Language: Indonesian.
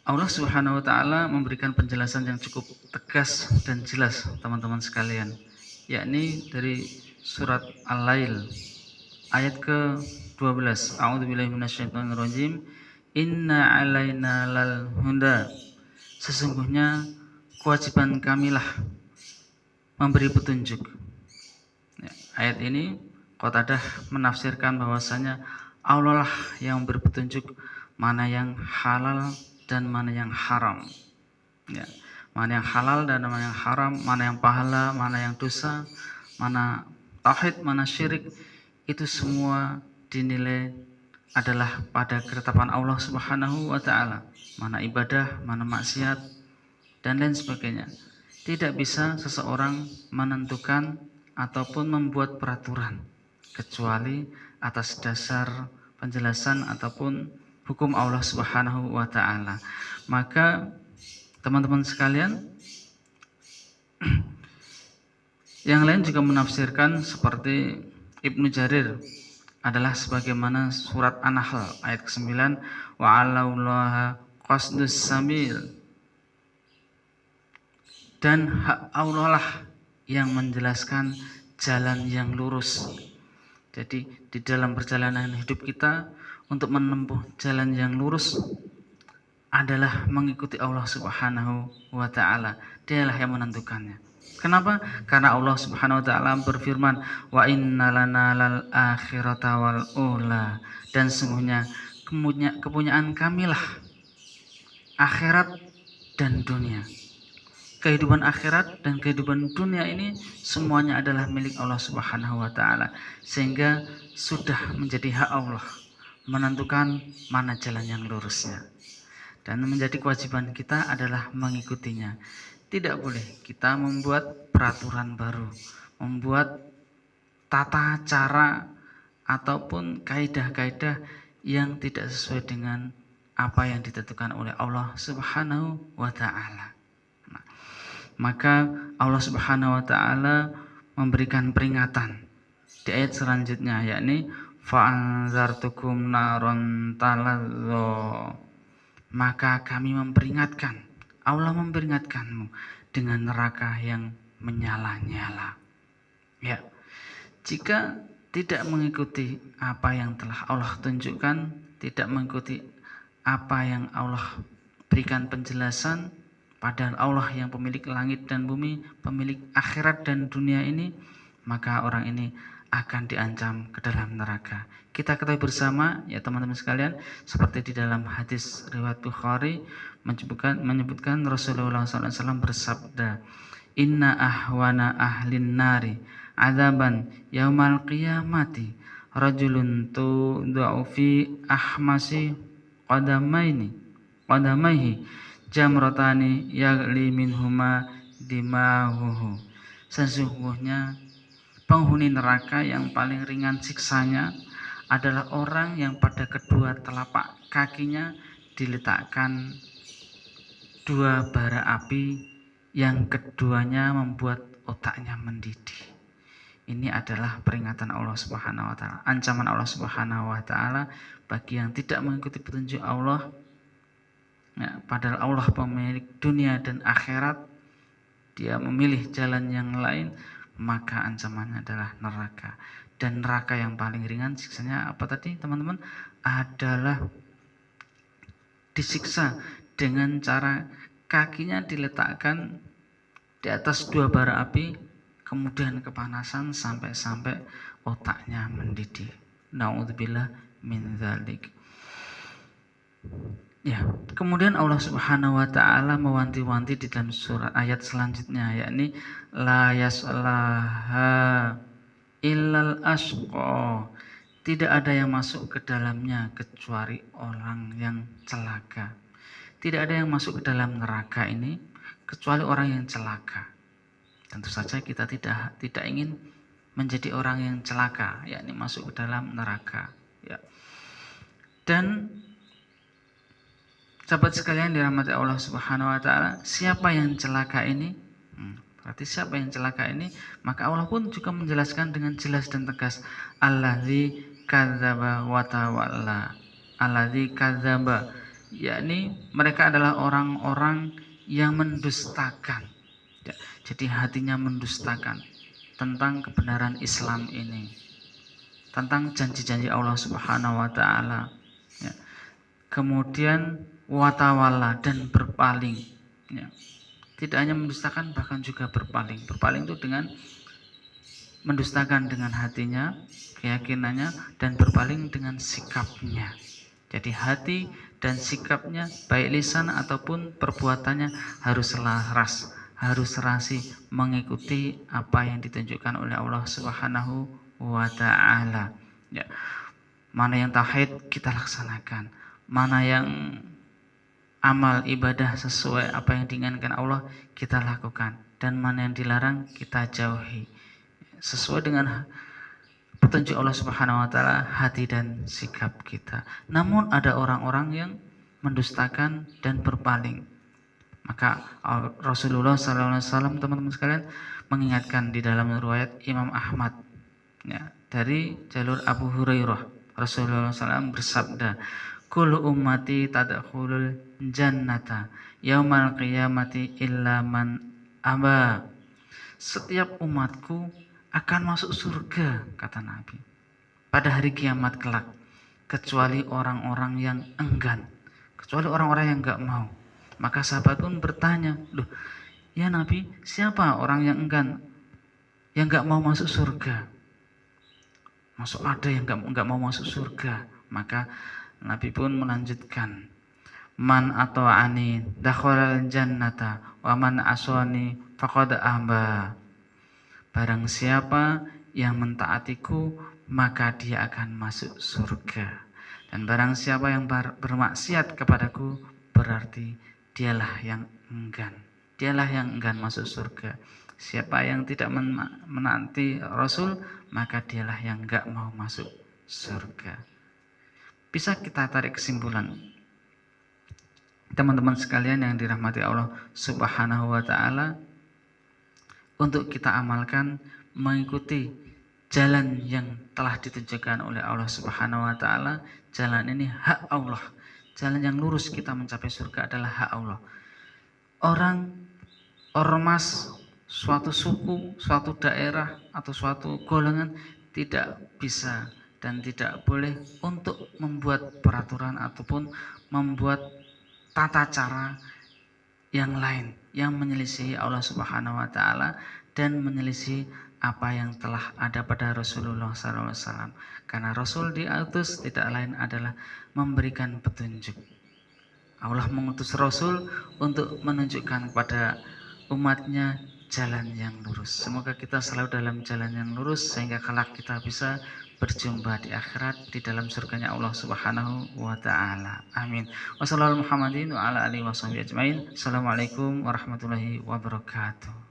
Allah Subhanahu wa taala memberikan penjelasan yang cukup tegas dan jelas teman-teman sekalian, yakni dari surat Al-Lail ayat ke-12. A'udzubillahi minasyaitonirrajim. Inna 'alaina lal huda. Sesungguhnya kewajiban kamilah memberi petunjuk. Ya, ayat ini Qatadah menafsirkan bahwasanya Allah lah yang memberi petunjuk mana yang halal dan mana yang haram. Ya, mana yang halal dan mana yang haram, mana yang pahala, mana yang dosa, mana tauhid, mana syirik, itu semua dinilai adalah pada ketetapan Allah Subhanahu wa taala. Mana ibadah, mana maksiat, dan lain sebagainya. Tidak bisa seseorang menentukan ataupun membuat peraturan kecuali atas dasar penjelasan ataupun hukum Allah Subhanahu wa taala. Maka teman-teman sekalian, yang lain juga menafsirkan seperti Ibnu Jarir adalah sebagaimana surat An-Nahl ayat ke-9, wa 'alallaha qasdus sabil, dan hak Allah lah yang menjelaskan jalan yang lurus. Jadi di dalam perjalanan hidup kita untuk menempuh jalan yang lurus adalah mengikuti Allah Subhanahu wa taala. Dialah yang menentukannya. Kenapa? Karena Allah Subhanahu wa taala berfirman, wa innalana lal akhirata wal ula, dan sungguhnya kepunyaan kamilah akhirat dan dunia. Kehidupan akhirat dan kehidupan dunia ini semuanya adalah milik Allah Subhanahu wa taala, sehingga sudah menjadi hak Allah menentukan mana jalan yang lurusnya, dan menjadi kewajiban kita adalah mengikutinya. Tidak boleh kita membuat peraturan baru, membuat tata cara ataupun kaidah-kaidah yang tidak sesuai dengan apa yang ditentukan oleh Allah Subhanahu wa taala. Maka Allah Subhanahu wa taala memberikan peringatan di ayat selanjutnya, yakni fa'anzartukum naron talazzo. Maka kami memperingatkan, Allah memperingatkanmu dengan neraka yang menyala-nyala. Ya. Jika tidak mengikuti apa yang telah Allah tunjukkan, tidak mengikuti apa yang Allah berikan penjelasan, padahal Allah yang pemilik langit dan bumi, pemilik akhirat dan dunia ini, maka orang ini akan diancam ke dalam neraka. Kita ketahui bersama ya teman-teman sekalian, seperti di dalam hadis riwayat Bukhari menyebutkan Rasulullah SAW bersabda, inna ahwana ahlin nari adzaban yaumal qiyamati rajulun tudau fi ahmasi qadamaihi jamratani yagli minhuma dimahuhu. Sesungguhnya penghuni neraka yang paling ringan siksanya adalah orang yang pada kedua telapak kakinya diletakkan dua bara api yang keduanya membuat otaknya mendidih. Ini adalah peringatan Allah Subhanahu wa taala, ancaman Allah Subhanahu wa taala bagi yang tidak mengikuti petunjuk Allah. Ya, padahal Allah pemilik dunia dan akhirat, dia memilih jalan yang lain, maka ancamannya adalah neraka. Dan neraka yang paling ringan siksanya apa tadi teman-teman? Adalah disiksa dengan cara kakinya diletakkan di atas dua bara api, kemudian kepanasan sampai otaknya mendidih. Na'udzubillah min dzalik. Ya, kemudian Allah Subhanahu wa taala mewanti-wanti di dalam surat ayat selanjutnya, yakni la yaslaha illal asqa. Tidak ada yang masuk ke dalamnya kecuali orang yang celaka. Tidak ada yang masuk ke dalam neraka ini kecuali orang yang celaka. Tentu saja kita tidak ingin menjadi orang yang celaka, yakni masuk ke dalam neraka. Ya. Dan sahabat sekalian dirahmati Allah Subhanahu wa taala, siapa yang celaka ini? Berarti siapa yang celaka ini? Maka Allah pun juga menjelaskan dengan jelas dan tegas, alladzi kadzdzaba wa tawalla. Alladzi kadzdzaba, yakni mereka adalah orang-orang yang mendustakan. Ya, jadi hatinya mendustakan tentang kebenaran Islam ini, tentang janji-janji Allah Subhanahu wa taala. Ya. Kemudian watawala dan berpaling. Ya. Tidak hanya mendustakan, bahkan juga berpaling. Berpaling itu dengan mendustakan dengan hatinya, keyakinannya, dan berpaling dengan sikapnya. Jadi hati dan sikapnya, baik lisan ataupun perbuatannya harus selaras, harus serasi mengikuti apa yang ditunjukkan oleh Allah Subhanahu wa taala. Ya. Mana yang tauhid kita laksanakan, mana yang amal ibadah sesuai apa yang diinginkan Allah kita lakukan, dan mana yang dilarang kita jauhi sesuai dengan petunjuk Allah Subhanahu wa taala hati dan sikap kita. Namun ada orang-orang yang mendustakan dan berpaling. Maka Rasulullah SAW, teman-teman sekalian, mengingatkan di dalam riwayat Imam Ahmad, ya, dari jalur Abu Hurairah, Rasulullah SAW bersabda, kullu ummati tadkhulul jannata yaumal qiyamati illa man aba. Setiap umatku akan masuk surga, kata Nabi, pada hari kiamat kelak, kecuali orang-orang yang enggan, kecuali orang-orang yang enggak mau. Maka sahabat pun bertanya, loh ya Nabi, siapa orang yang enggan, yang enggak mau masuk surga? Masuk ada yang enggak mau masuk surga? Maka Nabi pun melanjutkan, man ata'ani dakhalal jannata wa man aswani faqad aba. Barang siapa yang mentaatiku, maka dia akan masuk surga. Dan barang siapa yang bermaksiat kepadaku, berarti dialah yang enggan. Dialah yang enggan masuk surga. Siapa yang tidak menaati Rasul, maka dialah yang enggak mau masuk surga. Bisa kita tarik kesimpulan, teman-teman sekalian yang dirahmati Allah Subhanahu wa taala, untuk kita amalkan mengikuti jalan yang telah ditunjukkan oleh Allah Subhanahu wa taala. Jalan ini hak Allah. Jalan yang lurus kita mencapai surga adalah hak Allah. Orang, ormas, suatu suku, suatu daerah atau suatu golongan tidak bisa dan tidak boleh untuk membuat peraturan ataupun membuat tata cara yang lain yang menyelisihi Allah Subhanahu wa taala dan menyelisihi apa yang telah ada pada Rasulullah SAW. Karena Rasul diutus tidak lain adalah memberikan petunjuk. Allah mengutus Rasul untuk menunjukkan kepada umatnya jalan yang lurus. Semoga kita selalu dalam jalan yang lurus sehingga kelak kita bisa berjumpa di akhirat di dalam surganya Allah Subhanahu wa taala. Amin. Wassalamualaikum warahmatullahi wabarakatuh.